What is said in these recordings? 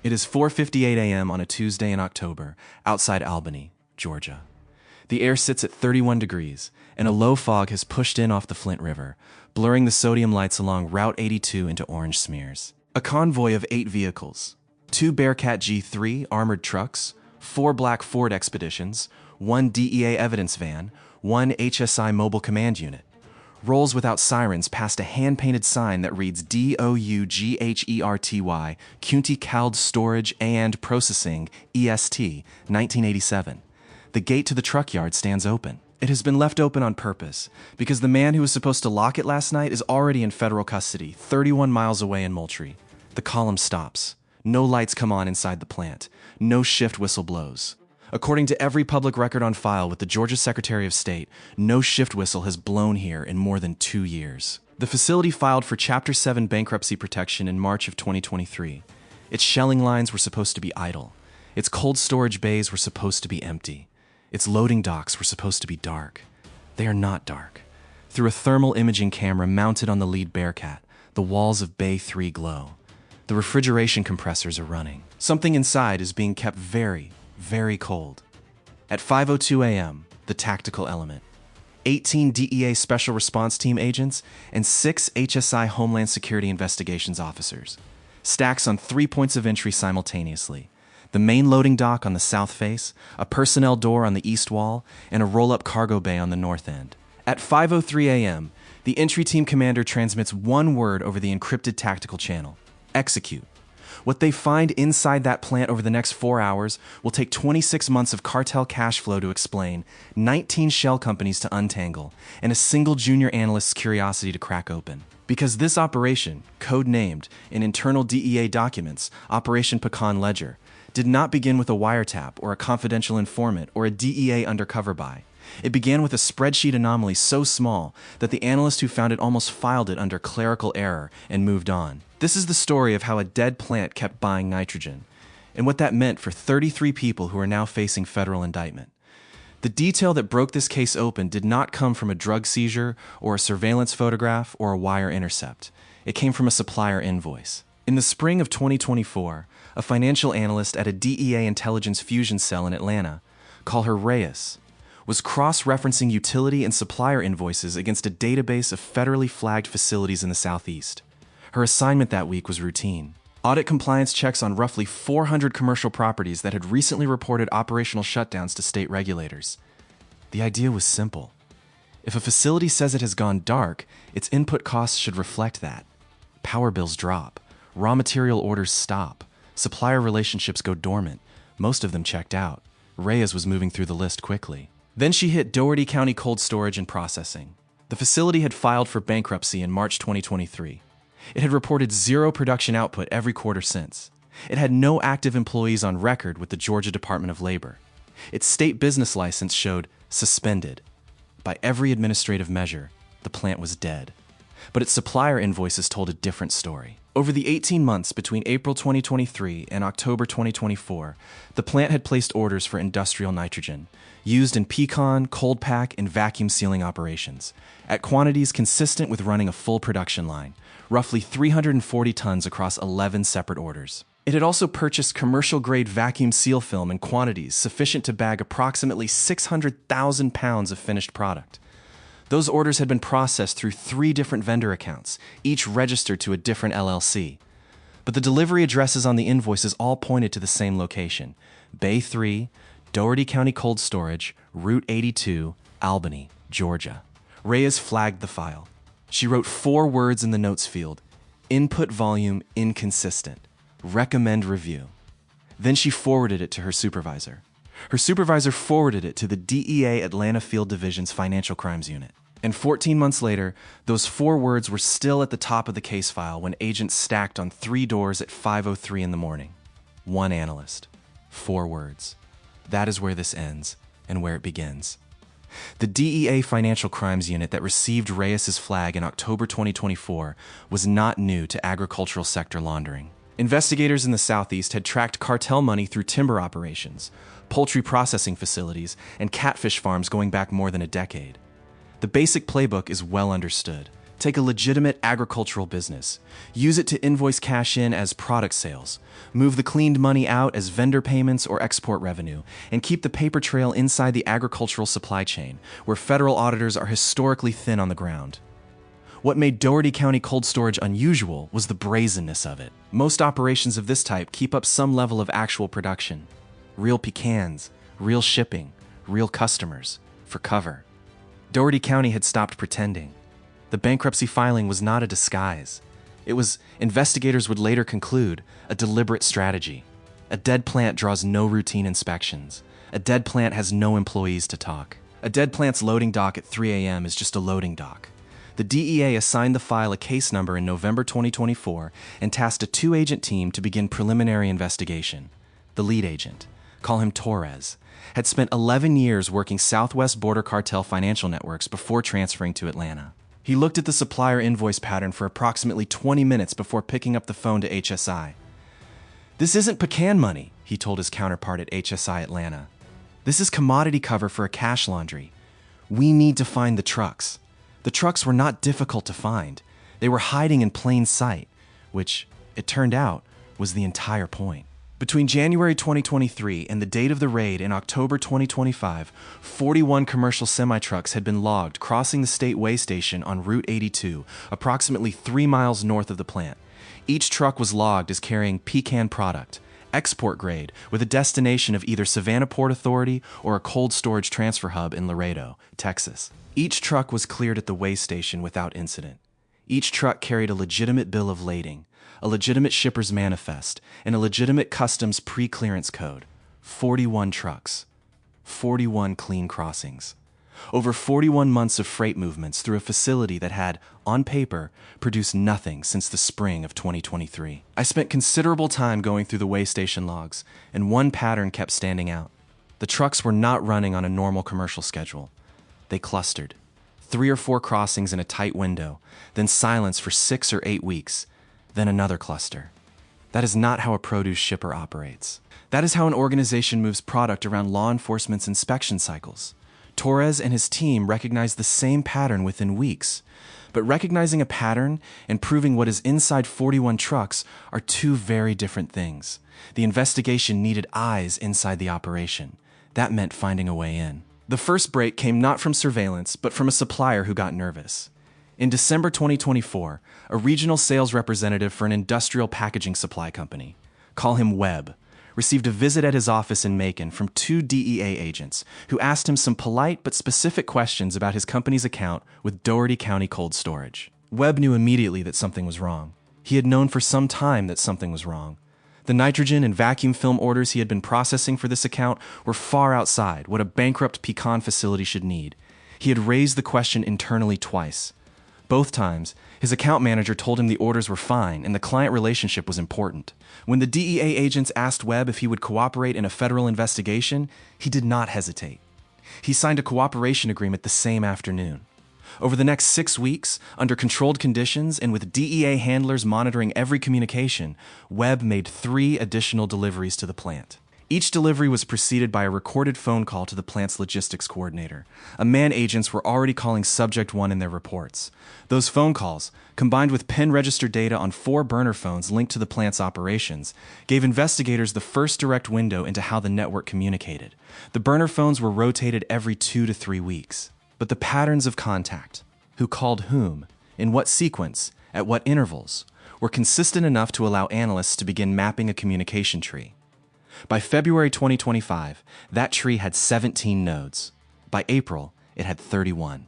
It is 4:58 a.m. on a Tuesday in October, outside Albany, Georgia. The air sits at 31 degrees, and a low fog has pushed in off the Flint River, blurring the sodium lights along Route 82 into orange smears. A convoy of 8 vehicles, 2 Bearcat G3 armored trucks, 4 black Ford Expeditions, 1 DEA evidence van, 1 HSI mobile command unit, rolls without sirens past a hand-painted sign that reads DOUGHERTY, County Cold Storage and Processing, EST, 1987. The gate to the truck yard stands open. It has been left open on purpose, because the man who was supposed to lock it last night is already in federal custody, 31 miles away in Moultrie. The column stops. No lights come on inside the plant. No shift whistle blows. According to every public record on file with the Georgia Secretary of State, no shift whistle has blown here in more than 2 years. The facility filed for Chapter 7 bankruptcy protection in March of 2023. Its shelling lines were supposed to be idle. Its cold storage bays were supposed to be empty. Its loading docks were supposed to be dark. They are not dark. Through a thermal imaging camera mounted on the lead Bearcat, the walls of Bay 3 glow. The refrigeration compressors are running. Something inside is being kept very, very cold. At 5:02 a.m., the tactical element. 18 DEA Special Response Team agents and 6 HSI Homeland Security Investigations officers. Stacks on 3 points of entry simultaneously. The main loading dock on the south face, a personnel door on the east wall, and a roll-up cargo bay on the north end. At 5:03 a.m., the entry team commander transmits one word over the encrypted tactical channel: execute. What they find inside that plant over the next 4 hours will take 26 months of cartel cash flow to explain, 19 shell companies to untangle, and a single junior analyst's curiosity to crack open. Because this operation, code-named in internal DEA documents, Operation Pecan Ledger, did not begin with a wiretap or a confidential informant or a DEA undercover buy. It began with a spreadsheet anomaly so small that the analyst who found it almost filed it under clerical error and moved on. This is the story of how a dead plant kept buying nitrogen, and what that meant for 33 people who are now facing federal indictment. The detail that broke this case open did not come from a drug seizure or a surveillance photograph or a wire intercept. It came from a supplier invoice. In the spring of 2024, a financial analyst at a DEA intelligence fusion cell in Atlanta, call her Reyes, was cross-referencing utility and supplier invoices against a database of federally flagged facilities in the Southeast. Her assignment that week was routine. Audit compliance checks on roughly 400 commercial properties that had recently reported operational shutdowns to state regulators. The idea was simple. If a facility says it has gone dark, its input costs should reflect that. Power bills drop. Raw material orders stop. Supplier relationships go dormant. Most of them checked out. Reyes was moving through the list quickly. Then she hit Dougherty County Cold Storage and Processing. The facility had filed for bankruptcy in March 2023. It had reported 0 production output every quarter since. It had no active employees on record with the Georgia Department of Labor. Its state business license showed suspended. By every administrative measure, the plant was dead. But its supplier invoices told a different story. Over the 18 months between April 2023 and October 2024, the plant had placed orders for industrial nitrogen, used in pecan, cold pack, and vacuum sealing operations, at quantities consistent with running a full production line, roughly 340 tons across 11 separate orders. It had also purchased commercial-grade vacuum seal film in quantities sufficient to bag approximately 600,000 pounds of finished product. Those orders had been processed through 3 different vendor accounts, each registered to a different LLC. But the delivery addresses on the invoices all pointed to the same location: Bay 3, Dougherty County Cold Storage, Route 82, Albany, Georgia. Reyes flagged the file. She wrote 4 words in the notes field: input volume inconsistent. Recommend review. Then she forwarded it to her supervisor. Her supervisor forwarded it to the DEA Atlanta Field Division's Financial Crimes Unit. And 14 months later, those 4 words were still at the top of the case file when agents stacked on 3 doors at 5:03 in the morning. 1 analyst. 4 words. That is where this ends and where it begins. The DEA Financial Crimes Unit that received Reyes's flag in October 2024 was not new to agricultural sector laundering. Investigators in the Southeast had tracked cartel money through timber operations, poultry processing facilities, and catfish farms going back more than a decade. The basic playbook is well understood. Take a legitimate agricultural business. Use it to invoice cash in as product sales. Move the cleaned money out as vendor payments or export revenue, and keep the paper trail inside the agricultural supply chain, where federal auditors are historically thin on the ground. What made Doherty County cold storage unusual was the brazenness of it. Most operations of this type keep up some level of actual production. Real pecans, real shipping, real customers, for cover. Doherty County had stopped pretending. The bankruptcy filing was not a disguise. It was, investigators would later conclude, a deliberate strategy. A dead plant draws no routine inspections. A dead plant has no employees to talk. A dead plant's loading dock at 3 a.m. is just a loading dock. The DEA assigned the file a case number in November 2024 and tasked a 2-agent team to begin preliminary investigation. The lead agent, call him Torres, had spent 11 years working Southwest Border Cartel financial networks before transferring to Atlanta. He looked at the supplier invoice pattern for approximately 20 minutes before picking up the phone to HSI. "This isn't pecan money," he told his counterpart at HSI Atlanta. "This is commodity cover for a cash laundry. We need to find the trucks." The trucks were not difficult to find. They were hiding in plain sight, which, it turned out, was the entire point. Between January 2023 and the date of the raid in October 2025, 41 commercial semi-trucks had been logged crossing the state way station on Route 82, approximately 3 miles north of the plant. Each truck was logged as carrying Pecan product, export grade, with a destination of either Savannah Port Authority or a cold storage transfer hub in Laredo, Texas. Each truck was cleared at the way station without incident. Each truck carried a legitimate bill of lading, a legitimate shipper's manifest, and a legitimate customs pre-clearance code. 41 trucks. 41 clean crossings. Over 41 months of freight movements through a facility that had, on paper, produced nothing since the spring of 2023. I spent considerable time going through the way station logs, and one pattern kept standing out. The trucks were not running on a normal commercial schedule. They clustered. 3 or 4 crossings in a tight window, then silence for 6 or 8 weeks, then another cluster. That is not how a produce shipper operates. That is how an organization moves product around law enforcement's inspection cycles. Torres and his team recognized the same pattern within weeks. But recognizing a pattern and proving what is inside 41 trucks are two very different things. The investigation needed eyes inside the operation. That meant finding a way in. The first break came not from surveillance, but from a supplier who got nervous. In December 2024, a regional sales representative for an industrial packaging supply company, call him Webb, received a visit at his office in Macon from 2 DEA agents who asked him some polite but specific questions about his company's account with Doherty County Cold Storage. Webb knew immediately that something was wrong. He had known for some time that something was wrong. The nitrogen and vacuum film orders he had been processing for this account were far outside what a bankrupt pecan facility should need. He had raised the question internally twice. Both times, his account manager told him the orders were fine and the client relationship was important. When the DEA agents asked Webb if he would cooperate in a federal investigation, he did not hesitate. He signed a cooperation agreement the same afternoon. Over the next 6 weeks, under controlled conditions and with DEA handlers monitoring every communication, Webb made 3 additional deliveries to the plant. Each delivery was preceded by a recorded phone call to the plant's logistics coordinator, a man agents were already calling Subject 1 in their reports. Those phone calls, combined with PIN register data on 4 burner phones linked to the plant's operations, gave investigators the first direct window into how the network communicated. The burner phones were rotated every 2 to 3 weeks. But the patterns of contact, who called whom, in what sequence, at what intervals, were consistent enough to allow analysts to begin mapping a communication tree. By February 2025, that tree had 17 nodes. By April, it had 31.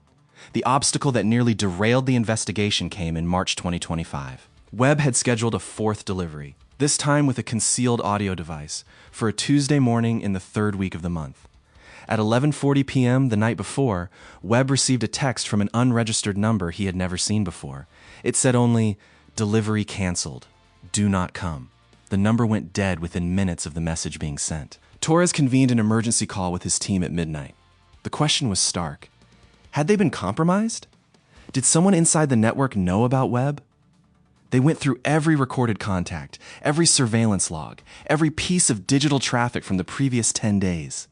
The obstacle that nearly derailed the investigation came in March 2025. Webb had scheduled a 4th delivery, this time with a concealed audio device, for a Tuesday morning in the 3rd week of the month. At 11:40 p.m. the night before, Webb received a text from an unregistered number he had never seen before. It said only, "Delivery canceled. Do not come." The number went dead within minutes of the message being sent. Torres convened an emergency call with his team at midnight. The question was stark. Had they been compromised? Did someone inside the network know about Webb? They went through every recorded contact, every surveillance log, every piece of digital traffic from the previous 10 days.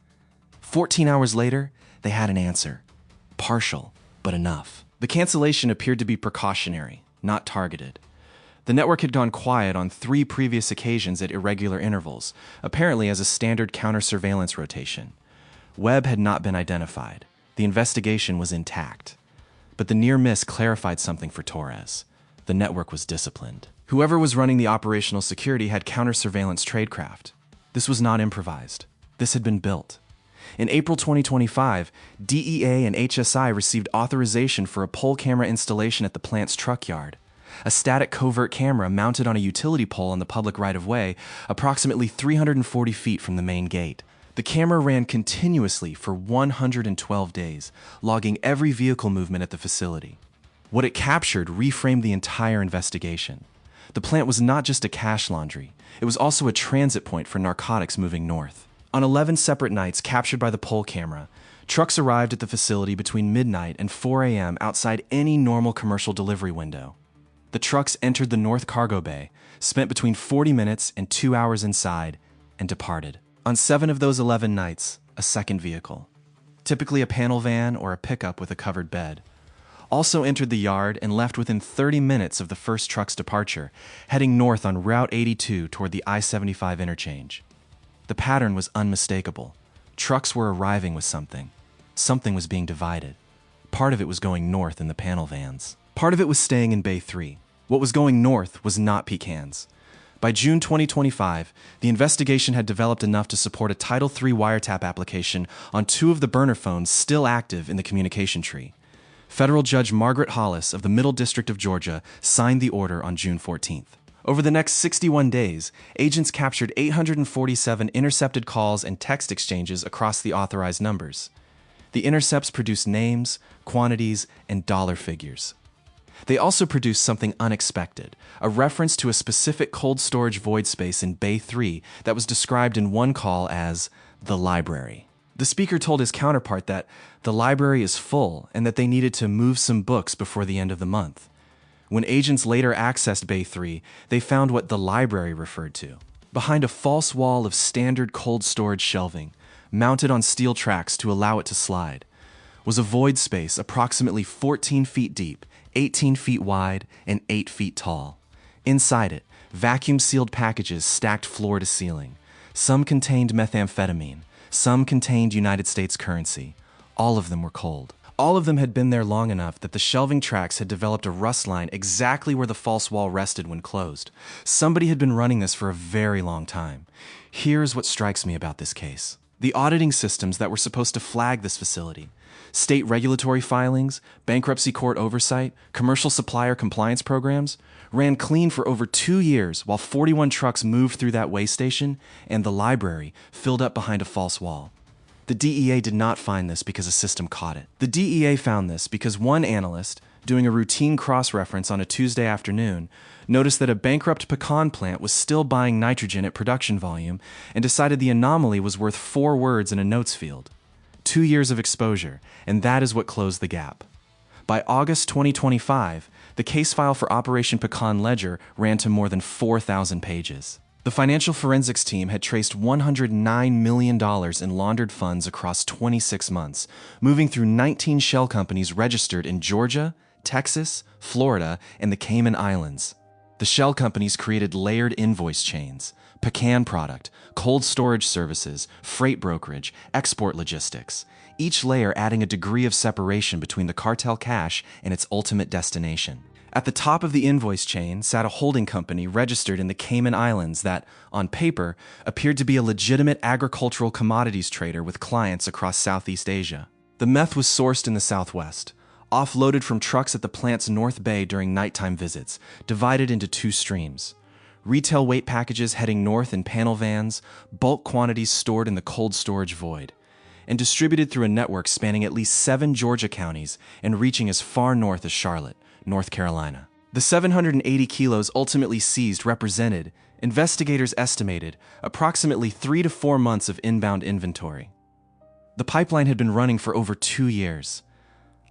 14 hours later, they had an answer. Partial, but enough. The cancellation appeared to be precautionary, not targeted. The network had gone quiet on 3 previous occasions at irregular intervals, apparently as a standard counter-surveillance rotation. Webb had not been identified. The investigation was intact. But the near miss clarified something for Torres. The network was disciplined. Whoever was running the operational security had counter-surveillance tradecraft. This was not improvised. This had been built. In April 2025, DEA and HSI received authorization for a pole camera installation at the plant's truck yard. A static covert camera mounted on a utility pole on the public right-of-way, approximately 340 feet from the main gate. The camera ran continuously for 112 days, logging every vehicle movement at the facility. What it captured reframed the entire investigation. The plant was not just a cash laundry, it was also a transit point for narcotics moving north. On 11 separate nights captured by the pole camera, trucks arrived at the facility between midnight and 4 a.m. outside any normal commercial delivery window. The trucks entered the North Cargo Bay, spent between 40 minutes and 2 hours inside, and departed. On 7 of those 11 nights, a second vehicle, typically a panel van or a pickup with a covered bed, also entered the yard and left within 30 minutes of the first truck's departure, heading north on Route 82 toward the I-75 interchange. The pattern was unmistakable. Trucks were arriving with something. Something was being divided. Part of it was going north in the panel vans. Part of it was staying in Bay 3. What was going north was not Pecans. By June 2025, the investigation had developed enough to support a Title III wiretap application on 2 of the burner phones still active in the communication tree. Federal Judge Margaret Hollis of the Middle District of Georgia signed the order on June 14th. Over the next 61 days, agents captured 847 intercepted calls and text exchanges across the authorized numbers. The intercepts produced names, quantities, and dollar figures. They also produced something unexpected, a reference to a specific cold storage void space in Bay 3 that was described in one call as the library. The speaker told his counterpart that the library is full and that they needed to move some books before the end of the month. When agents later accessed Bay 3, they found what the library referred to. Behind a false wall of standard cold storage shelving, mounted on steel tracks to allow it to slide, was a void space approximately 14 feet deep, 18 feet wide, and 8 feet tall. Inside it, vacuum-sealed packages stacked floor to ceiling. Some contained methamphetamine. Some contained United States currency. All of them were cold. All of them had been there long enough that the shelving tracks had developed a rust line exactly where the false wall rested when closed. Somebody had been running this for a very long time. Here's what strikes me about this case. The auditing systems that were supposed to flag this facility, state regulatory filings, bankruptcy court oversight, commercial supplier compliance programs, ran clean for over 2 years while 41 trucks moved through that way station and the library filled up behind a false wall. The DEA did not find this because a system caught it. The DEA found this because one analyst, doing a routine cross-reference on a Tuesday afternoon, noticed that a bankrupt pecan plant was still buying nitrogen at production volume and decided the anomaly was worth 4 words in a notes field. 2 years of exposure, and that is what closed the gap. By August 2025, the case file for Operation Pecan Ledger ran to more than 4,000 pages. The financial forensics team had traced $109 million in laundered funds across 26 months, moving through 19 shell companies registered in Georgia, Texas, Florida, and the Cayman Islands. The shell companies created layered invoice chains, Pecan product, cold storage services, freight brokerage, export logistics, each layer adding a degree of separation between the cartel cash and its ultimate destination. At the top of the invoice chain sat a holding company registered in the Cayman Islands that, on paper, appeared to be a legitimate agricultural commodities trader with clients across Southeast Asia. The meth was sourced in the Southwest, offloaded from trucks at the plant's North Bay during nighttime visits, divided into 2 streams. Retail weight packages heading north in panel vans, bulk quantities stored in the cold storage void, and distributed through a network spanning at least 7 Georgia counties and reaching as far north as Charlotte, North Carolina. The 780 kilos ultimately seized represented, investigators estimated, approximately 3 to 4 months of inbound inventory. The pipeline had been running for over 2 years.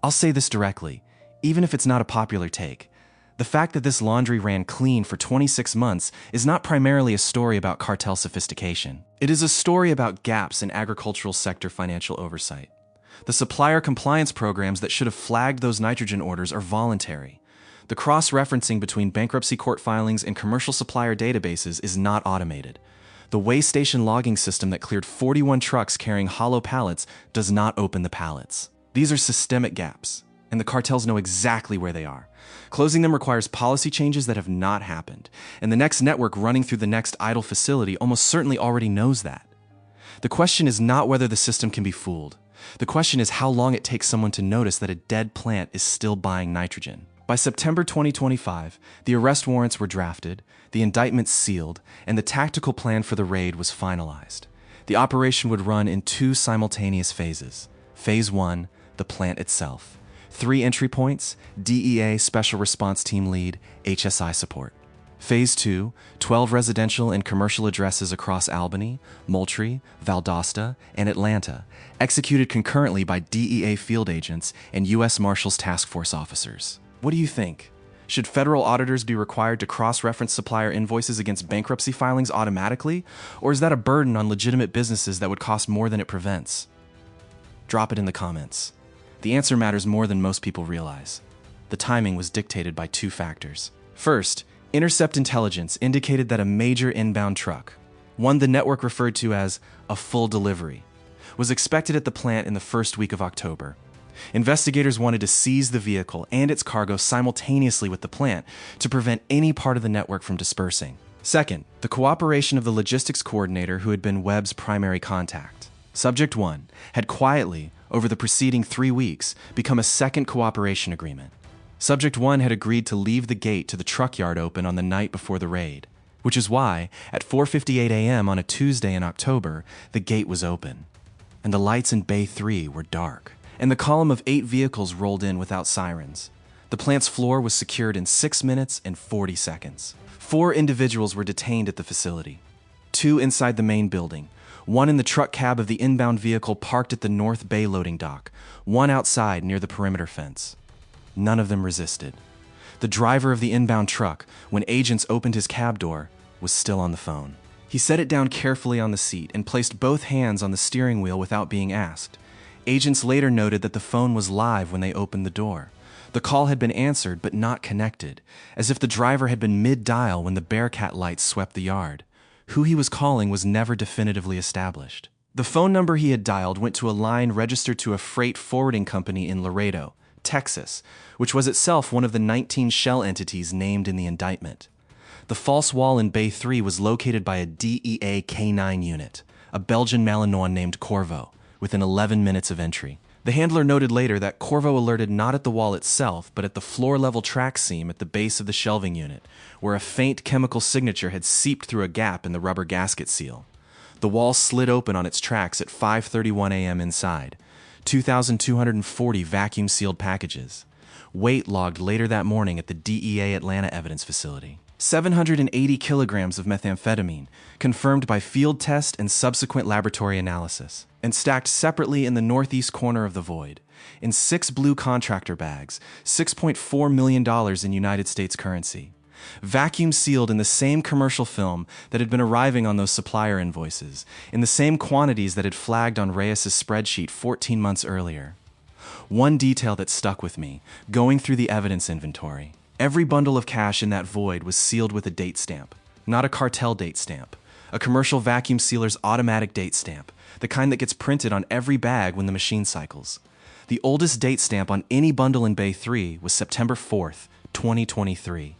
I'll say this directly, even if it's not a popular take. The fact that this laundry ran clean for 26 months is not primarily a story about cartel sophistication. It is a story about gaps in agricultural sector financial oversight. The supplier compliance programs that should have flagged those nitrogen orders are voluntary. The cross-referencing between bankruptcy court filings and commercial supplier databases is not automated. The weigh station logging system that cleared 41 trucks carrying hollow pallets does not open the pallets. These are systemic gaps, and the cartels know exactly where they are. Closing them requires policy changes that have not happened, and the next network running through the next idle facility almost certainly already knows that. The question is not whether the system can be fooled. The question is how long it takes someone to notice that a dead plant is still buying nitrogen. By September 2025, the arrest warrants were drafted, the indictments sealed, and the tactical plan for the raid was finalized. The operation would run in 2 simultaneous phases. Phase 1, the plant itself. 3 entry points, DEA Special Response Team Lead, HSI support. Phase 2, 12 residential and commercial addresses across Albany, Moultrie, Valdosta, and Atlanta, executed concurrently by DEA field agents and U.S. Marshals Task Force officers. What do you think? Should federal auditors be required to cross-reference supplier invoices against bankruptcy filings automatically, or is that a burden on legitimate businesses that would cost more than it prevents? Drop it in the comments. The answer matters more than most people realize. The timing was dictated by 2 factors. First, intercept intelligence indicated that a major inbound truck, one the network referred to as a full delivery, was expected at the plant in the first week of October. Investigators wanted to seize the vehicle and its cargo simultaneously with the plant to prevent any part of the network from dispersing. Second, the cooperation of the logistics coordinator who had been Webb's primary contact. Subject 1 had quietly, over the preceding 3 weeks, become a second cooperation agreement. Subject 1 had agreed to leave the gate to the truck yard open on the night before the raid, which is why, at 4:58 a.m. on a Tuesday in October, the gate was open, and the lights in Bay 3 were dark, and the column of 8 vehicles rolled in without sirens. The plant's floor was secured in 6 minutes and 40 seconds. 4 individuals were detained at the facility. 2 inside the main building, 1 in the truck cab of the inbound vehicle parked at the North Bay loading dock, 1 outside near the perimeter fence. None of them resisted. The driver of the inbound truck, when agents opened his cab door, was still on the phone. He set it down carefully on the seat and placed both hands on the steering wheel without being asked. Agents later noted that the phone was live when they opened the door. The call had been answered but not connected, as if the driver had been mid-dial when the Bearcat lights swept the yard. Who he was calling was never definitively established. The phone number he had dialed went to a line registered to a freight forwarding company in Laredo, Texas, which was itself one of the 19 shell entities named in the indictment. The false wall in Bay 3 was located by a DEA K9 unit, a Belgian Malinois named Corvo, within 11 minutes of entry. The handler noted later that Corvo alerted not at the wall itself, but at the floor-level track seam at the base of the shelving unit, where a faint chemical signature had seeped through a gap in the rubber gasket seal. The wall slid open on its tracks at 5:31 a.m. inside. 2,240 vacuum-sealed packages. Weight logged later that morning at the DEA Atlanta Evidence Facility. 780 kilograms of methamphetamine, confirmed by field test and subsequent laboratory analysis, and stacked separately in the northeast corner of the void, in 6 blue contractor bags, $6.4 million in United States currency. Vacuum sealed in the same commercial film that had been arriving on those supplier invoices, in the same quantities that had flagged on Reyes' spreadsheet 14 months earlier. One detail that stuck with me, going through the evidence inventory. Every bundle of cash in that void was sealed with a date stamp, not a cartel date stamp, a commercial vacuum sealer's automatic date stamp, the kind that gets printed on every bag when the machine cycles. The oldest date stamp on any bundle in Bay 3 was September 4th, 2023.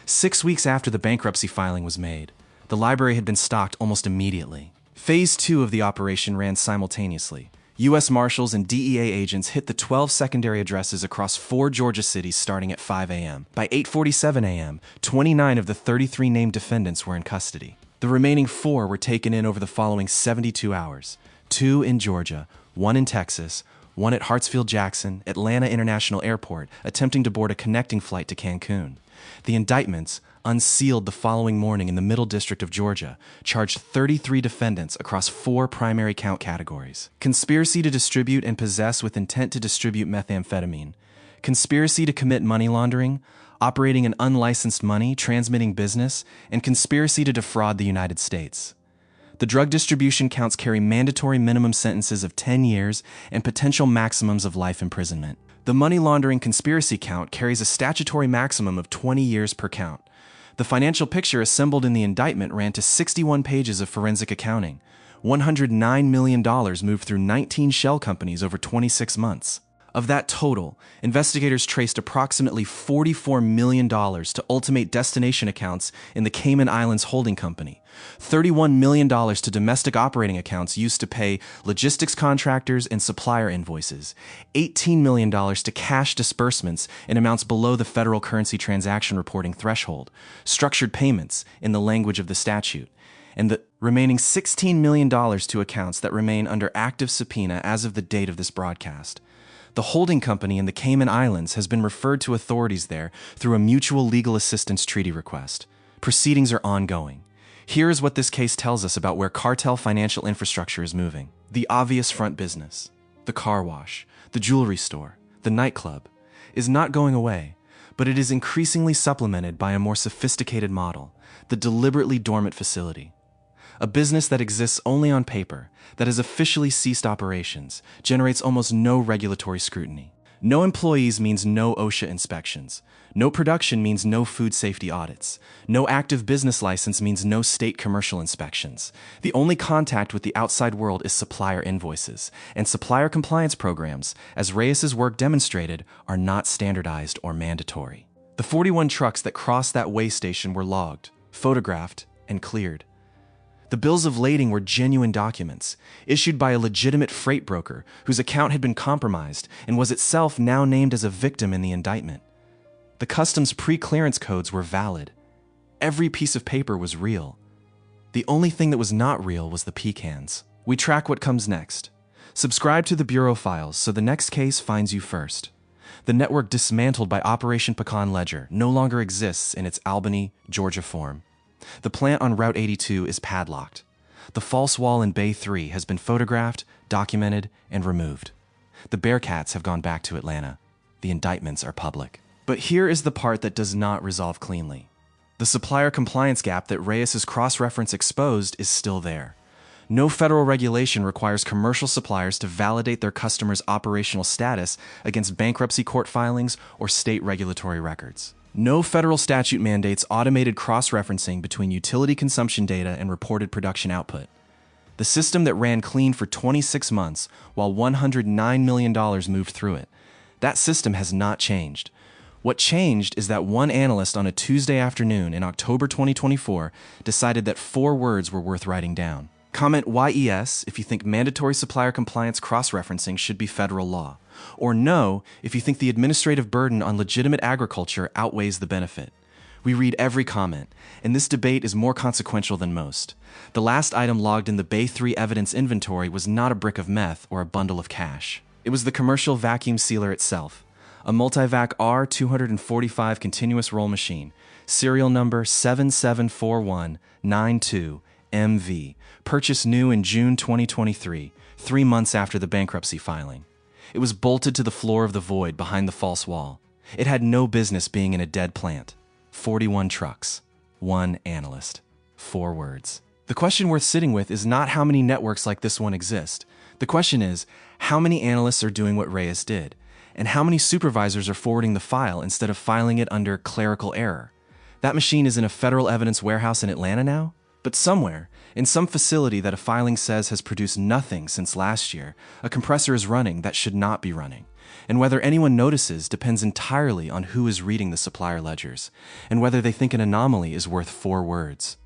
6 weeks after the bankruptcy filing was made, the library had been stocked almost immediately. Phase 2 of the operation ran simultaneously. U.S. Marshals and DEA agents hit the 12 secondary addresses across 4 Georgia cities starting at 5 a.m. By 8:47 a.m., 29 of the 33 named defendants were in custody. The remaining 4 were taken in over the following 72 hours. 2 in Georgia, 1 in Texas, 1 at Hartsfield-Jackson, Atlanta International Airport, attempting to board a connecting flight to Cancun. The indictments, unsealed the following morning in the Middle District of Georgia, charged 33 defendants across 4 primary count categories: conspiracy to distribute and possess with intent to distribute methamphetamine, conspiracy to commit money laundering, operating an unlicensed money transmitting business, and conspiracy to defraud the United States. The drug distribution counts carry mandatory minimum sentences of 10 years and potential maximums of life imprisonment. The money laundering conspiracy count carries a statutory maximum of 20 years per count. The financial picture assembled in the indictment ran to 61 pages of forensic accounting. $109 million moved through 19 shell companies over 26 months. Of that total, investigators traced approximately $44 million to ultimate destination accounts in the Cayman Islands holding company, $31 million to domestic operating accounts used to pay logistics contractors and supplier invoices, $18 million to cash disbursements in amounts below the federal currency transaction reporting threshold, structured payments in the language of the statute, and the remaining $16 million to accounts that remain under active subpoena as of the date of this broadcast. The holding company in the Cayman Islands has been referred to authorities there through a mutual legal assistance treaty request. Proceedings are ongoing. Here is what this case tells us about where Cartel financial infrastructure is moving. The obvious front business, the car wash, the jewelry store, the nightclub, is not going away, but it is increasingly supplemented by a more sophisticated model, the deliberately dormant facility. A business that exists only on paper, that has officially ceased operations, generates almost no regulatory scrutiny. No employees means no OSHA inspections. No production means no food safety audits. No active business license means no state commercial inspections. The only contact with the outside world is supplier invoices, and supplier compliance programs, as Reyes's work demonstrated, are not standardized or mandatory. The 41 trucks that crossed that weigh station were logged, photographed, and cleared. The bills of lading were genuine documents, issued by a legitimate freight broker whose account had been compromised and was itself now named as a victim in the indictment. The customs pre-clearance codes were valid. Every piece of paper was real. The only thing that was not real was the pecans. We track what comes next. Subscribe to the Bureau files so the next case finds you first. The network dismantled by Operation Pecan Ledger no longer exists in its Albany, Georgia form. The plant on Route 82 is padlocked. The false wall in Bay 3 has been photographed, documented, and removed. The Bearcats have gone back to Atlanta. The indictments are public. But here is the part that does not resolve cleanly. The supplier compliance gap that Reyes's cross-reference exposed is still there. No federal regulation requires commercial suppliers to validate their customers' operational status against bankruptcy court filings or state regulatory records. No federal statute mandates automated cross-referencing between utility consumption data and reported production output. The system that ran clean for 26 months while $109 million moved through it. That system has not changed. What changed is that one analyst on a Tuesday afternoon in October 2024 decided that 4 words were worth writing down. Comment YES if you think mandatory supplier compliance cross-referencing should be federal law, or no if you think the administrative burden on legitimate agriculture outweighs the benefit. We read every comment, and this debate is more consequential than most. The last item logged in the Bay 3 evidence inventory was not a brick of meth or a bundle of cash. It was the commercial vacuum sealer itself, a Multivac R245 continuous roll machine, serial number 774192MV, purchased new in June 2023, 3 months after the bankruptcy filing. It was bolted to the floor of the void behind the false wall. It had no business being in a dead plant. 41 trucks, 1 analyst, 4 words. The question worth sitting with is not how many networks like this one exist. The question is, how many analysts are doing what Reyes did? And how many supervisors are forwarding the file instead of filing it under clerical error? That machine is in a federal evidence warehouse in Atlanta now? But somewhere, in some facility that a filing says has produced nothing since last year, a compressor is running that should not be running. And whether anyone notices depends entirely on who is reading the supplier ledgers, and whether they think an anomaly is worth 4 words.